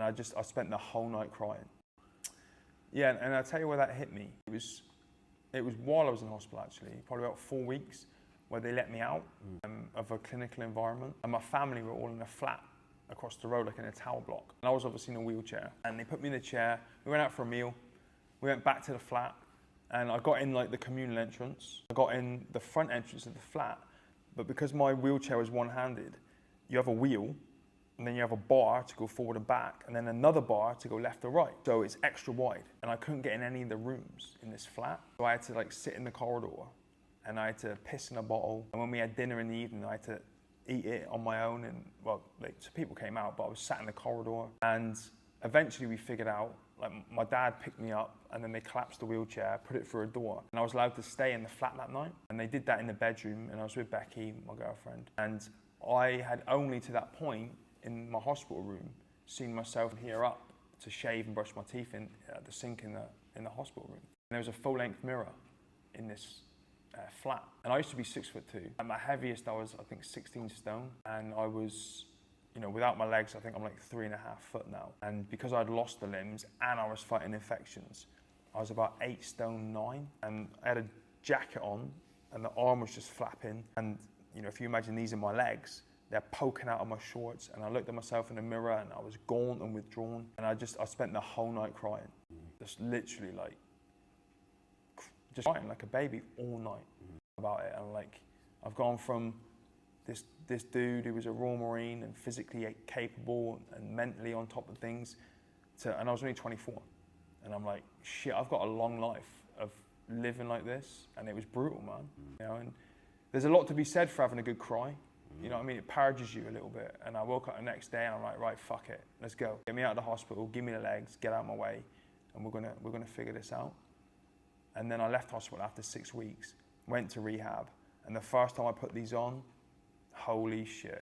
I spent the whole night crying. Yeah, and I'll tell you where that hit me. It was while I was in hospital actually, probably about 4 weeks, where they let me out of a clinical environment. And my family were all in a flat across the road, like in a tower block. And I was obviously in a wheelchair. And they put me in a chair, we went out for a meal, we went back to the flat, and I got in like the communal entrance. I got in the front entrance of the flat, but because my wheelchair was one-handed, you have a wheel, and then you have a bar to go forward and back, and then another bar to go left or right. So it's extra wide, and I couldn't get in any of the rooms in this flat. So I had to like sit in the corridor, and I had to piss in a bottle. And when we had dinner in the evening, I had to eat it on my own. And well, like, so people came out, but I was sat in the corridor. And eventually we figured out, like my dad picked me up, and then they collapsed the wheelchair, put it through a door. And I was allowed to stay in the flat that night. And they did that in the bedroom, and I was with Becky, my girlfriend. And I had only to that point in my hospital room seen myself here up to shave and brush my teeth in the sink in the hospital room. And there was a full-length mirror in this flat. And I used to be 6'2". At my heaviest, I was, I think, 16 stone. And I was, you know, without my legs, I think I'm like 3.5 foot now. And because I'd lost the limbs and I was fighting infections, I was about 8 stone 9. And I had a jacket on, and the arm was just flapping. And, you know, if you imagine these are my legs, they're poking out of my shorts, and I looked at myself in the mirror, and I was gaunt and withdrawn. And I spent the whole night crying, just literally like, just crying like a baby all night about it. And like, I've gone from this dude who was a Royal Marine and physically capable and mentally on top of things, and I was only 24. And I'm like, shit, I've got a long life of living like this, and it was brutal, man. You know, and there's a lot to be said for having a good cry. You know what I mean? It purges you a little bit. And I woke up the next day and I'm like, right, fuck it, let's go. Get me out of the hospital, give me the legs, get out of my way, and we're gonna figure this out. And then I left hospital after 6 weeks, went to rehab, and the first time I put these on, holy shit,